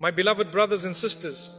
My beloved brothers and sisters,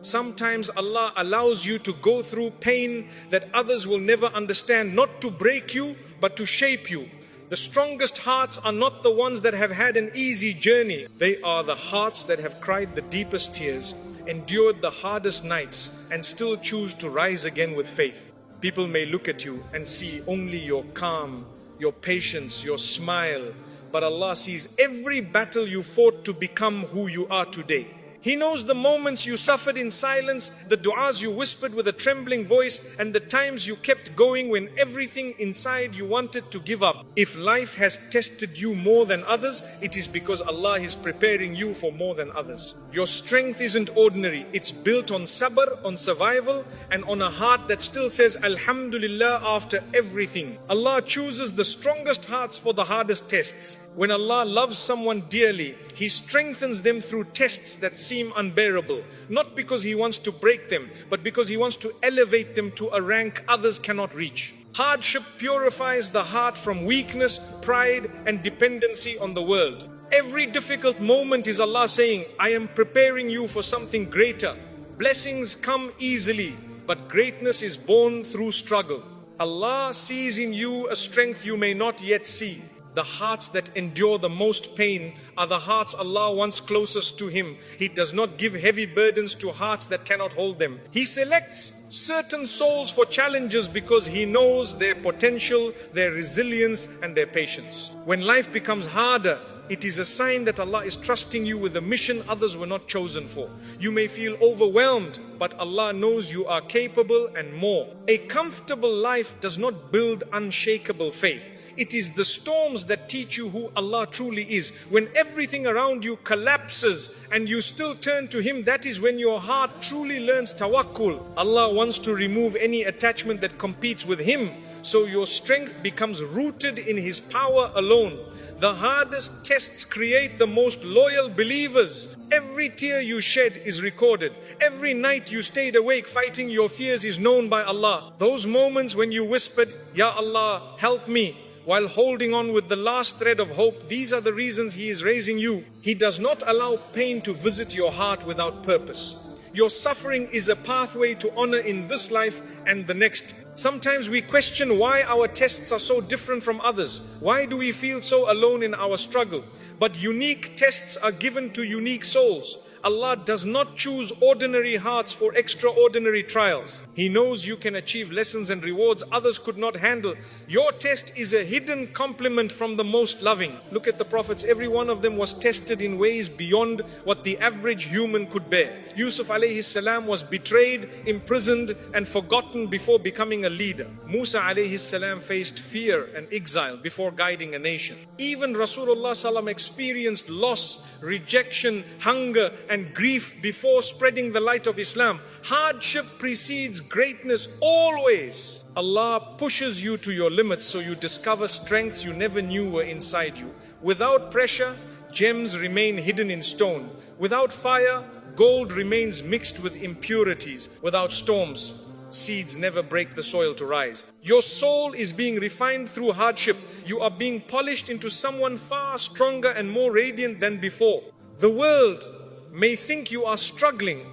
sometimes Allah allows you to go through pain that others will never understand, not to break you, but to shape you. The strongest hearts are not the ones that have had an easy journey. They are the hearts that have cried the deepest tears, endured the hardest nights, and still choose to rise again with faith. People may look at you and see only your calm, your patience, your smile, but Allah sees every battle you fought to become who you are today. He knows the moments you suffered in silence, the du'as you whispered with a trembling voice, and the times you kept going when everything inside you wanted to give up. If life has tested you more than others, it is because Allah is preparing you for more than others. Your strength isn't ordinary. It's built on sabr, on survival, and on a heart that still says Alhamdulillah after everything. Allah chooses the strongest hearts for the hardest tests. When Allah loves someone dearly, He strengthens them through tests that seem unbearable, not because He wants to break them, but because He wants to elevate them to a rank others cannot reach. Hardship purifies the heart from weakness, pride, and dependency on the world. Every difficult moment is Allah saying, I am preparing you for something greater. Blessings come easily, but greatness is born through struggle. Allah sees in you a strength you may not yet see. The hearts that endure the most pain are the hearts Allah wants closest to Him. He does not give heavy burdens to hearts that cannot hold them. He selects certain souls for challenges because He knows their potential, their resilience, and their patience. When life becomes harder, it is a sign that Allah is trusting you with a mission others were not chosen for. You may feel overwhelmed, but Allah knows you are capable and more. A comfortable life does not build unshakable faith. It is the storms that teach you who Allah truly is. When everything around you collapses and you still turn to Him, that is when your heart truly learns tawakkul. Allah wants to remove any attachment that competes with Him, so your strength becomes rooted in His power alone. The hardest tests create the most loyal believers. Every tear you shed is recorded. Every night you stayed awake fighting your fears is known by Allah. Those moments when you whispered, Ya Allah, help me, while holding on with the last thread of hope, these are the reasons He is raising you. He does not allow pain to visit your heart without purpose. Your suffering is a pathway to honor in this life and the next. Sometimes we question why our tests are so different from others. Why do we feel so alone in our struggle? But unique tests are given to unique souls. Allah does not choose ordinary hearts for extraordinary trials. He knows you can achieve lessons and rewards others could not handle. Your test is a hidden compliment from the most loving. Look at the prophets. Every one of them was tested in ways beyond what the average human could bear. Yusuf alayhi salam was betrayed, imprisoned, and forgotten before becoming a leader. Musa alayhi salam faced fear and exile before guiding a nation. Even Rasulullah sallam experienced loss, rejection, hunger, and grief before spreading the light of Islam. Hardship precedes greatness always. Allah pushes you to your limits so you discover strengths you never knew were inside you. Without pressure, gems remain hidden in stone. Without fire, gold remains mixed with impurities. Without storms, seeds never break the soil to rise. Your soul is being refined through hardship. You are being polished into someone far stronger and more radiant than before. The world may think you are struggling,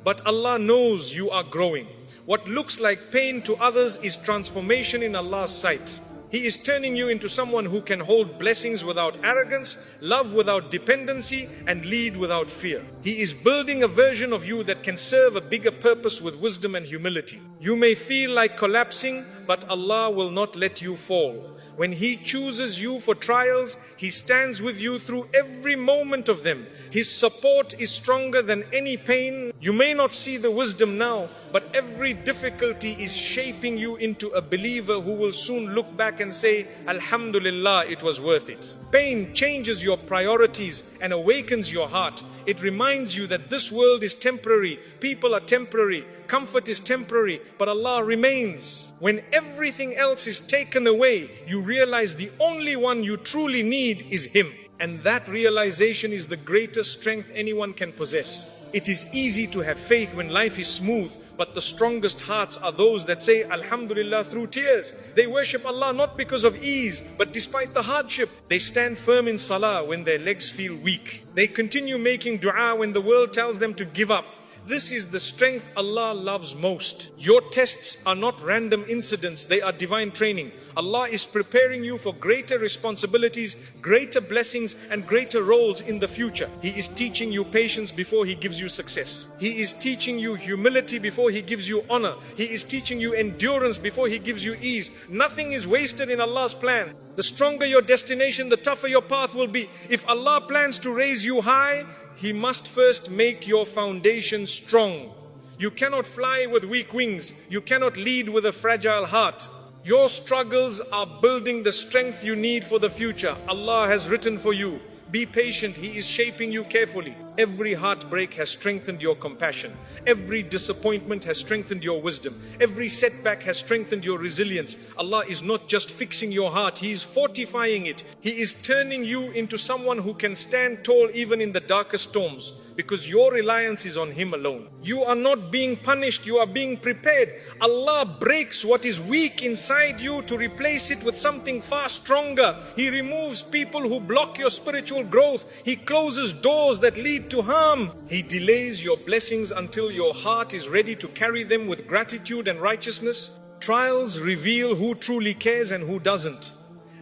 but Allah knows you are growing. What looks like pain to others is transformation in Allah's sight. He is turning you into someone who can hold blessings without arrogance, love without dependency, and lead without fear. He is building a version of you that can serve a bigger purpose with wisdom and humility. You may feel like collapsing, but Allah will not let you fall. When He chooses you for trials, He stands with you through every moment of them. His support is stronger than any pain. You may not see the wisdom now, but every difficulty is shaping you into a believer who will soon look back and say, Alhamdulillah, it was worth it. Pain changes your priorities and awakens your heart. It reminds you that this world is temporary, people are temporary, comfort is temporary, but Allah remains. When everything else is taken away, you realize the only one you truly need is Him. And that realization is the greatest strength anyone can possess. It is easy to have faith when life is smooth, But the strongest hearts are those that say Alhamdulillah through tears. They worship Allah not because of ease, but despite the hardship. They stand firm in salah when their legs feel weak. They continue making dua when the world tells them to give up. This is the strength Allah loves most. Your tests are not random incidents, they are divine training. Allah is preparing you for greater responsibilities, greater blessings and greater roles in the future. He is teaching you patience before He gives you success. He is teaching you humility before He gives you honor. He is teaching you endurance before He gives you ease. Nothing is wasted in Allah's plan. The stronger your destination, the tougher your path will be. If Allah plans to raise you high, He must first make your foundation strong. You cannot fly with weak wings. You cannot lead with a fragile heart. Your struggles are building the strength you need for the future. Allah has written for you. Be patient, He is shaping you carefully. Every heartbreak has strengthened your compassion. Every disappointment has strengthened your wisdom. Every setback has strengthened your resilience. Allah is not just fixing your heart, He is fortifying it. He is turning you into someone who can stand tall even in the darkest storms, because your reliance is on Him alone. You are not being punished, you are being prepared. Allah breaks what is weak inside you to replace it with something far stronger. He removes people who block your spiritual growth. He closes doors that lead to harm. He delays your blessings until your heart is ready to carry them with gratitude and righteousness. Trials reveal who truly cares and who doesn't.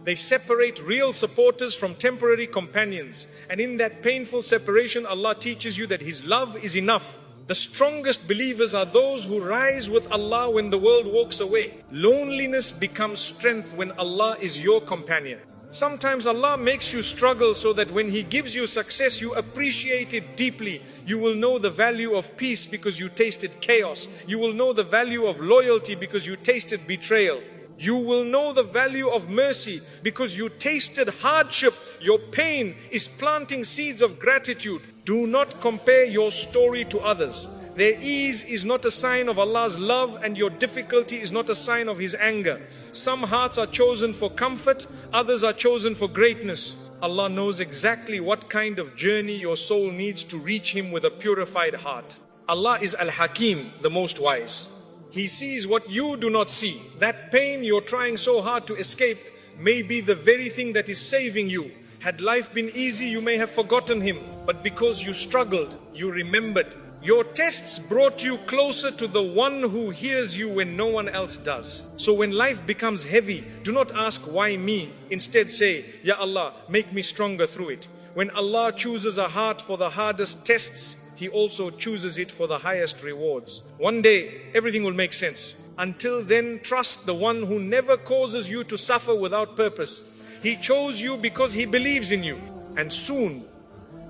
They separate real supporters from temporary companions. And in that painful separation, Allah teaches you that His love is enough. The strongest believers are those who rise with Allah when the world walks away. Loneliness becomes strength when Allah is your companion. Sometimes Allah makes you struggle so that when He gives you success, you appreciate it deeply. You will know the value of peace because you tasted chaos. You will know the value of loyalty because you tasted betrayal. You will know the value of mercy because you tasted hardship. Your pain is planting seeds of gratitude. Do not compare your story to others. Their ease is not a sign of Allah's love, and your difficulty is not a sign of His anger. Some hearts are chosen for comfort, others are chosen for greatness. Allah knows exactly what kind of journey your soul needs to reach Him with a purified heart. Allah is Al-Hakim, the most wise. He sees what you do not see. That pain you're trying so hard to escape may be the very thing that is saving you. Had life been easy, you may have forgotten Him. But because you struggled, you remembered. Your tests brought you closer to the one who hears you when no one else does. So when life becomes heavy, do not ask why me. Instead say, Ya Allah, make me stronger through it. When Allah chooses a heart for the hardest tests, He also chooses it for the highest rewards. One day, everything will make sense. Until then, trust the one who never causes you to suffer without purpose. He chose you because He believes in you. And soon,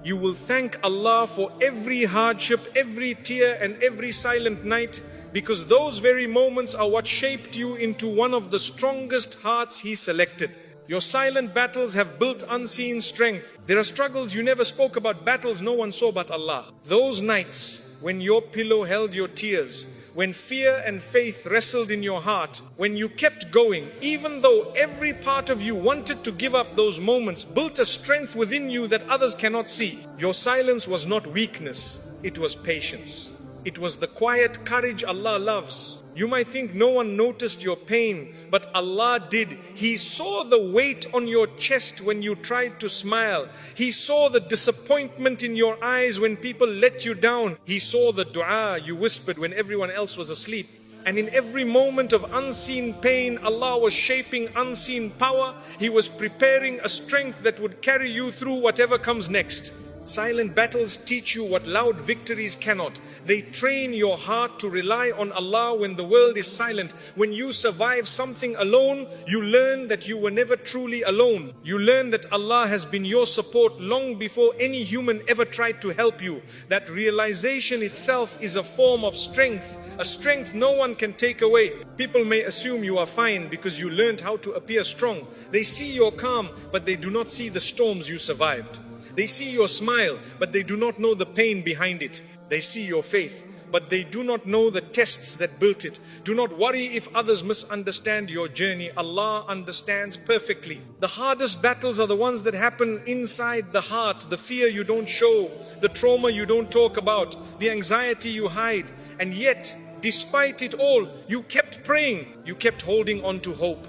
you will thank Allah for every hardship, every tear and every silent night, because those very moments are what shaped you into one of the strongest hearts He selected. Your silent battles have built unseen strength. There are struggles you never spoke about, battles no one saw but Allah. Those nights when your pillow held your tears, when fear and faith wrestled in your heart, when you kept going, even though every part of you wanted to give up, those moments built a strength within you that others cannot see. Your silence was not weakness, it was patience. It was the quiet courage Allah loves. You might think no one noticed your pain, but Allah did. He saw the weight on your chest when you tried to smile. He saw the disappointment in your eyes when people let you down. He saw the dua you whispered when everyone else was asleep. And in every moment of unseen pain, Allah was shaping unseen power. He was preparing a strength that would carry you through whatever comes next. Silent battles teach you what loud victories cannot. They train your heart to rely on Allah when the world is silent. When you survive something alone, you learn that you were never truly alone. You learn that Allah has been your support long before any human ever tried to help you. That realization itself is a form of strength, a strength no one can take away. People may assume you are fine because you learned how to appear strong. They see your calm, but they do not see the storms you survived. They see your smile, but they do not know the pain behind it. They see your faith, but they do not know the tests that built it. Do not worry if others misunderstand your journey. Allah understands perfectly. The hardest battles are the ones that happen inside the heart. The fear you don't show, the trauma you don't talk about, the anxiety you hide. And yet, despite it all, you kept praying, you kept holding on to hope,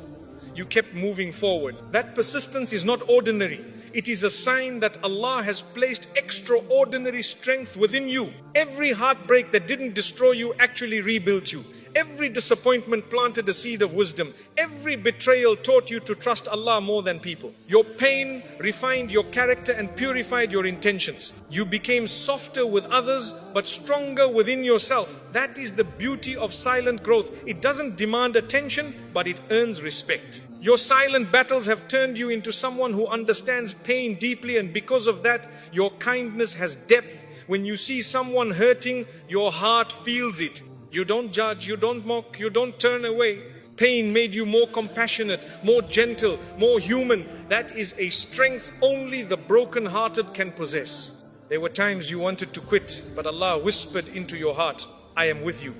you kept moving forward. That persistence is not ordinary. It is a sign that Allah has placed extraordinary strength within you. Every heartbreak that didn't destroy you actually rebuilt you. Every disappointment planted a seed of wisdom. Every betrayal taught you to trust Allah more than people. Your pain refined your character and purified your intentions. You became softer with others, but stronger within yourself. That is the beauty of silent growth. It doesn't demand attention, but it earns respect. Your silent battles have turned you into someone who understands pain deeply, and because of that, your kindness has depth. When you see someone hurting, your heart feels it. You don't judge, you don't mock, you don't turn away. Pain made you more compassionate, more gentle, more human. That is a strength only the broken-hearted can possess. There were times you wanted to quit, but Allah whispered into your heart, I am with you.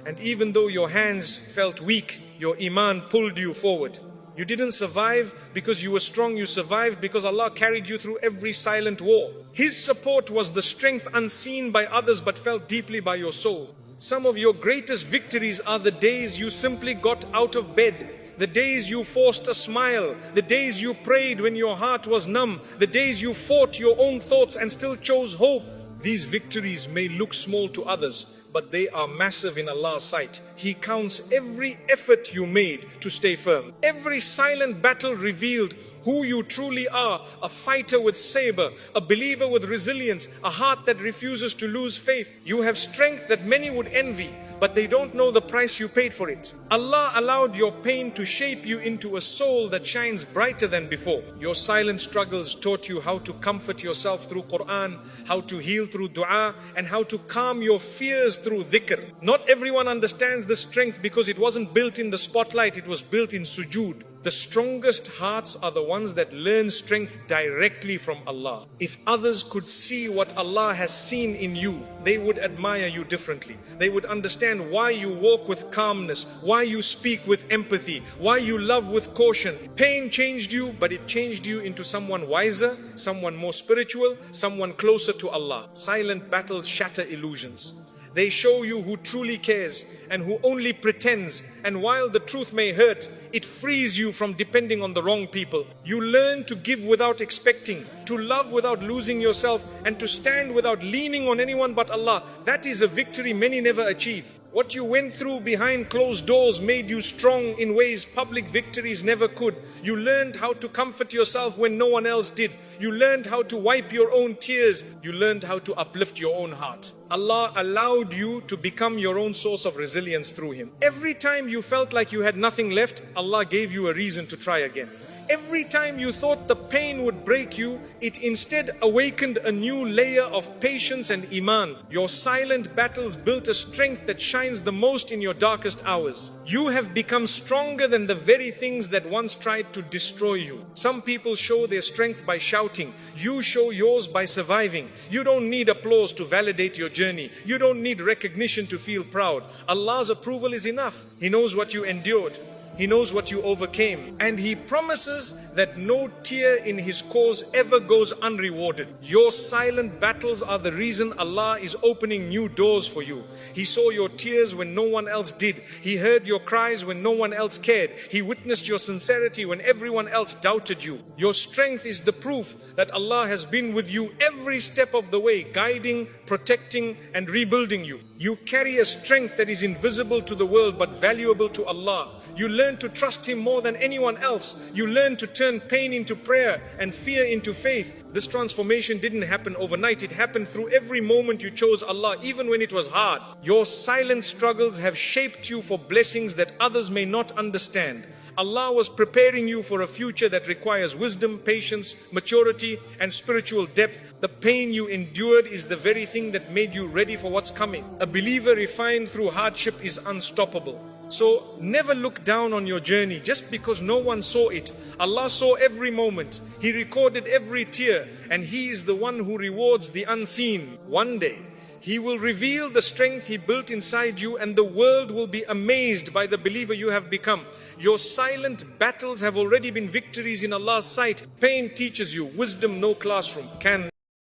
And even though your hands felt weak, your iman pulled you forward. You didn't survive because you were strong, you survived because Allah carried you through every silent war. His support was the strength unseen by others but felt deeply by your soul. Some of your greatest victories are the days you simply got out of bed, the days you forced a smile, the days you prayed when your heart was numb, the days you fought your own thoughts and still chose hope. These victories may look small to others, but they are massive in Allah's sight. He counts every effort you made to stay firm. Every silent battle revealed who you truly are, a fighter with saber, a believer with resilience, a heart that refuses to lose faith. You have strength that many would envy, but they don't know the price you paid for it. Allah allowed your pain to shape you into a soul that shines brighter than before. Your silent struggles taught you how to comfort yourself through Quran, how to heal through dua, and how to calm your fears through dhikr. Not everyone understands this strength because it wasn't built in the spotlight, it was built in sujood. The strongest hearts are the ones that learn strength directly from Allah. If others could see what Allah has seen in you, they would admire you differently. They would understand why you walk with calmness, why you speak with empathy, why you love with caution. Pain changed you, but it changed you into someone wiser, someone more spiritual, someone closer to Allah. Silent battles shatter illusions. They show you who truly cares and who only pretends. And while the truth may hurt, it frees you from depending on the wrong people. You learn to give without expecting, to love without losing yourself, and to stand without leaning on anyone but Allah. That is a victory many never achieve. What you went through behind closed doors made you strong in ways public victories never could. You learned how to comfort yourself when no one else did. You learned how to wipe your own tears. You learned how to uplift your own heart. Allah allowed you to become your own source of resilience through Him. Every time you felt like you had nothing left, Allah gave you a reason to try again. Every time you thought the pain would break you, it instead awakened a new layer of patience and iman. Your silent battles built a strength that shines the most in your darkest hours. You have become stronger than the very things that once tried to destroy you. Some people show their strength by shouting. You show yours by surviving. You don't need applause to validate your journey. You don't need recognition to feel proud. Allah's approval is enough. He knows what you endured. He knows what you overcame, and He promises that no tear in His cause ever goes unrewarded. Your silent battles are the reason Allah is opening new doors for you. He saw your tears when no one else did. He heard your cries when no one else cared. He witnessed your sincerity when everyone else doubted you. Your strength is the proof that Allah has been with you every step of the way, guiding, protecting, and rebuilding you. You carry a strength that is invisible to the world but valuable to Allah. You learn to trust Him more than anyone else. You learn to turn pain into prayer and fear into faith. This transformation didn't happen overnight. It happened through every moment you chose Allah, even when it was hard. Your silent struggles have shaped you for blessings that others may not understand. Allah was preparing you for a future that requires wisdom, patience, maturity, and spiritual depth. The pain you endured is the very thing that made you ready for what's coming. A believer refined through hardship is unstoppable. So never look down on your journey just because no one saw it. Allah saw every moment. He recorded every tear, and He is the one who rewards the unseen. One day, He will reveal the strength He built inside you, and the world will be amazed by the believer you have become. Your silent battles have already been victories in Allah's sight. Pain teaches you wisdom no classroom can.